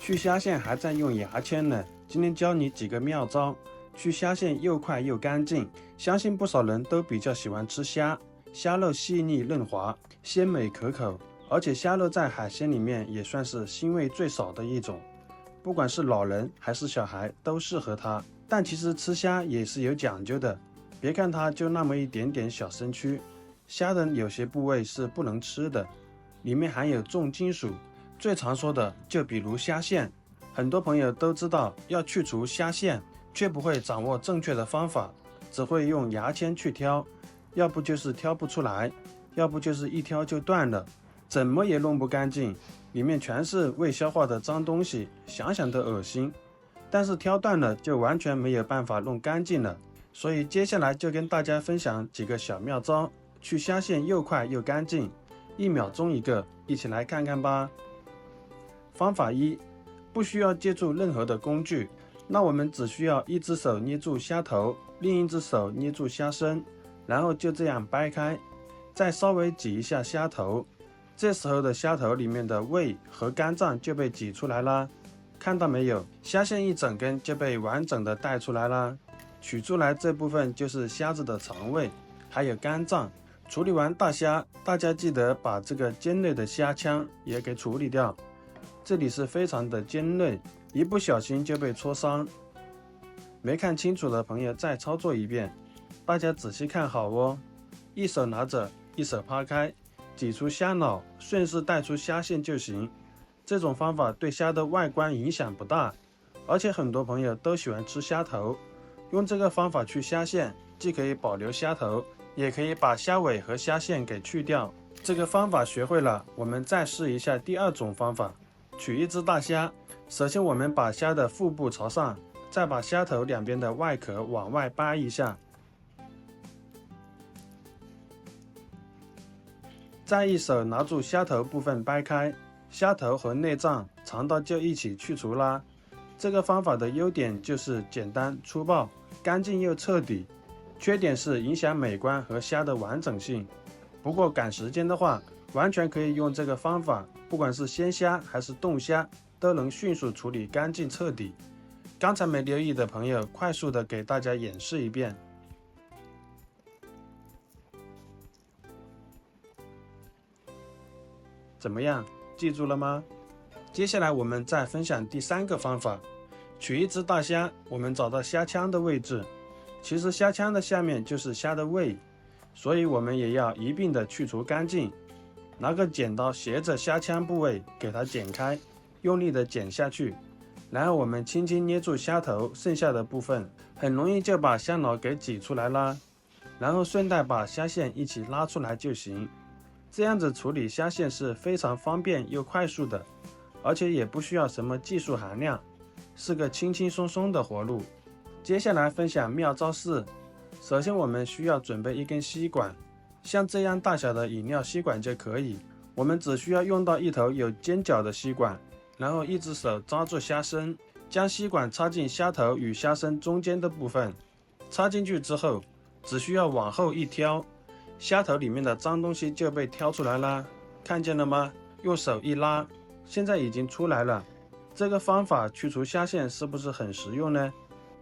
去虾线还在用牙签呢，今天教你几个妙招，去虾线又快又干净。相信不少人都比较喜欢吃虾，虾肉细腻嫩滑，鲜美可口，而且虾肉在海鲜里面也算是腥味最少的一种，不管是老人还是小孩都适合它。但其实吃虾也是有讲究的，别看它就那么一点点小身躯，虾的有些部位是不能吃的，里面含有重金属。最常说的就比如虾线，很多朋友都知道要去除虾线，却不会掌握正确的方法，只会用牙签去挑，要不就是挑不出来，要不就是一挑就断了，怎么也弄不干净，里面全是未消化的脏东西，想想都恶心。但是挑断了就完全没有办法弄干净了，所以接下来就跟大家分享几个小妙招，去虾线又快又干净，1秒钟一个，一起来看看吧。方法一，不需要借助任何的工具，那我们只需要一只手捏住虾头，另一只手捏住虾身，然后就这样掰开，再稍微挤一下虾头，这时候的虾头里面的胃和肝脏就被挤出来啦。看到没有，虾线一整根就被完整的带出来啦。取出来这部分就是虾子的肠胃，还有肝脏。处理完大虾，大家记得把这个尖锐的虾腔也给处理掉。这里是非常的尖锐，一不小心就被戳伤。没看清楚的朋友再操作一遍，大家仔细看好哦。一手拿着，一手扒开，挤出虾脑，顺势带出虾线就行。这种方法对虾的外观影响不大，而且很多朋友都喜欢吃虾头。用这个方法去虾线，既可以保留虾头，也可以把虾尾和虾线给去掉。这个方法学会了，我们再试一下第二种方法。取一只大虾，首先我们把虾的腹部朝上，再把虾头两边的外壳往外掰一下，再一手拿住虾头部分掰开，虾头和内脏、肠道就一起去除啦。这个方法的优点就是简单粗暴、干净又彻底，缺点是影响美观和虾的完整性。不过赶时间的话，完全可以用这个方法，不管是鲜虾还是冻虾，都能迅速处理干净彻底。刚才没留意的朋友，快速的给大家演示一遍。怎么样，记住了吗？接下来我们再分享第3个方法。取一只大虾，我们找到虾腔的位置，其实虾腔的下面就是虾的胃，所以我们也要一并的去除干净。拿个剪刀斜着虾腔部位给它剪开，用力的剪下去，然后我们轻轻捏住虾头剩下的部分，很容易就把虾脑给挤出来啦。然后顺带把虾线一起拉出来就行。这样子处理虾线是非常方便又快速的，而且也不需要什么技术含量，是个轻轻松松的活路。接下来分享妙招4。首先我们需要准备一根吸管，像这样大小的饮料吸管就可以，我们只需要用到一头有尖角的吸管，然后一只手抓住虾身，将吸管插进虾头与虾身中间的部分。插进去之后，只需要往后一挑，虾头里面的脏东西就被挑出来啦。看见了吗？用手一拉，现在已经出来了。这个方法去除虾线是不是很实用呢？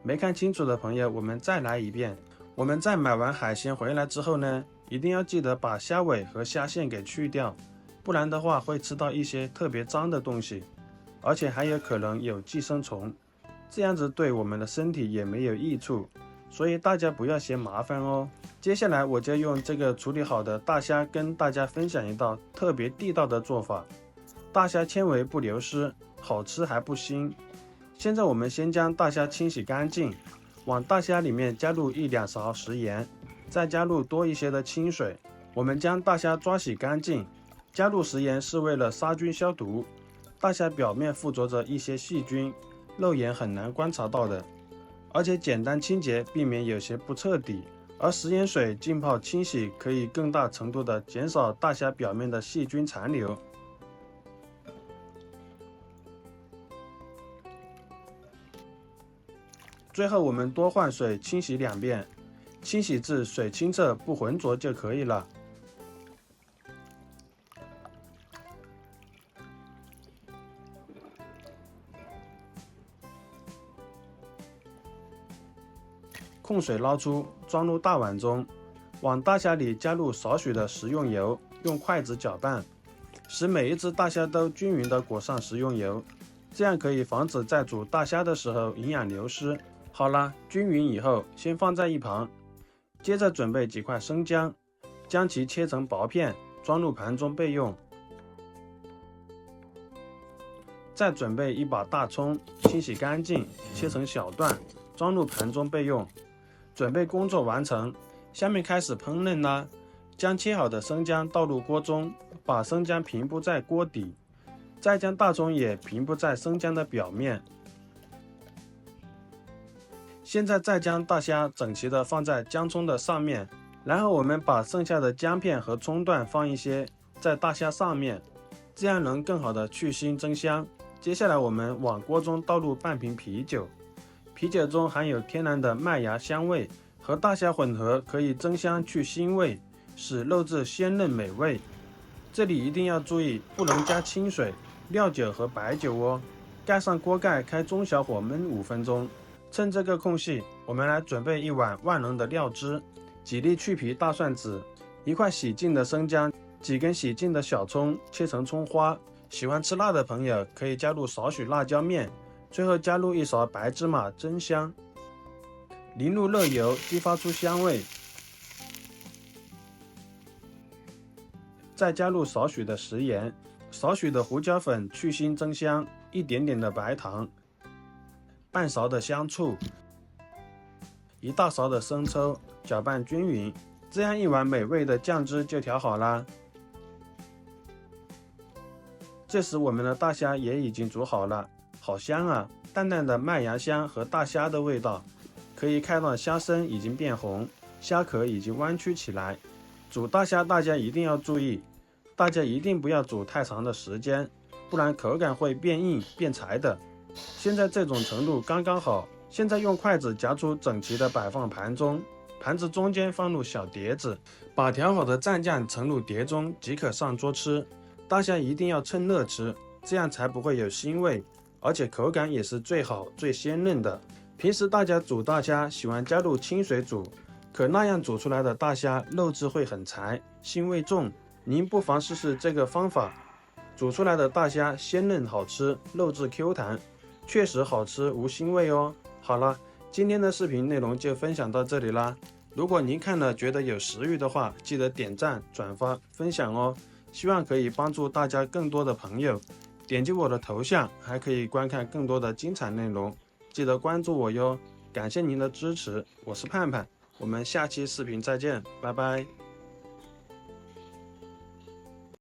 没看清楚的朋友，我们再来一遍。我们在买完海鲜回来之后呢，一定要记得把虾尾和虾线给去掉，不然的话会吃到一些特别脏的东西，而且还有可能有寄生虫，这样子对我们的身体也没有益处，所以大家不要嫌麻烦哦。接下来我就用这个处理好的大虾跟大家分享一道特别地道的做法，大虾纤维不流失，好吃还不腥。现在我们先将大虾清洗干净，往大虾里面加入1-2勺食盐，再加入多一些的清水。我们将大虾抓洗干净，加入食盐是为了杀菌消毒。大虾表面附着着一些细菌，肉眼很难观察到的，而且简单清洁避免有些不彻底。而食盐水浸泡清洗可以更大程度的减少大虾表面的细菌残留。最后我们多换水清洗2遍，清洗至水清澈不浑浊就可以了。控水捞出，装入大碗中，往大虾里加入少许的食用油，用筷子搅拌，使每一只大虾都均匀地裹上食用油，这样可以防止在煮大虾的时候营养流失。好了，均匀以后，先放在一旁。接着准备几块生姜，将其切成薄片，装入盘中备用。再准备一把大葱，清洗干净，切成小段，装入盘中备用。准备工作完成，下面开始烹饪啦。将切好的生姜倒入锅中，把生姜平铺在锅底，再将大葱也平铺在生姜的表面。现在再将大虾整齐地放在姜葱的上面，然后我们把剩下的姜片和葱段放一些在大虾上面，这样能更好的去腥增香。接下来我们往锅中倒入半瓶啤酒，啤酒中含有天然的麦芽香味，和大虾混合可以增香去腥味，使肉质鲜嫩美味。这里一定要注意，不能加清水、料酒和白酒哦。盖上锅盖，开中小火焖5分钟。趁这个空隙，我们来准备一碗万能的料汁，几粒去皮大蒜籽，一块洗净的生姜，几根洗净的小葱，切成葱花。喜欢吃辣的朋友可以加入少许辣椒面，最后加入一勺白芝麻增香。淋入热油，激发出香味，再加入少许的食盐，少许的胡椒粉去腥增香，一点点的白糖，半勺的香醋，一大勺的生抽，搅拌均匀，这样一碗美味的酱汁就调好啦。这时我们的大虾也已经煮好了，好香啊！淡淡的麦芽香和大虾的味道，可以看到虾身已经变红，虾壳已经弯曲起来。煮大虾大家一定要注意，大家一定不要煮太长的时间，不然口感会变硬变柴的。现在这种程度刚刚好，现在用筷子夹出整齐的摆放盘中，盘子中间放入小碟子，把调好的蘸酱盛入碟中即可上桌吃。大虾一定要趁热吃，这样才不会有腥味，而且口感也是最好最鲜嫩的。平时大家煮大虾喜欢加入清水煮，可那样煮出来的大虾肉质会很柴，腥味重。您不妨试试这个方法，煮出来的大虾鲜嫩好吃，肉质 Q 弹，确实好吃无腥味哦。好了，今天的视频内容就分享到这里啦。如果您看了觉得有食欲的话，记得点赞、转发、分享哦。希望可以帮助大家更多的朋友。点击我的头像，还可以观看更多的精彩内容。记得关注我哟，感谢您的支持，我是盼盼，我们下期视频再见，拜拜。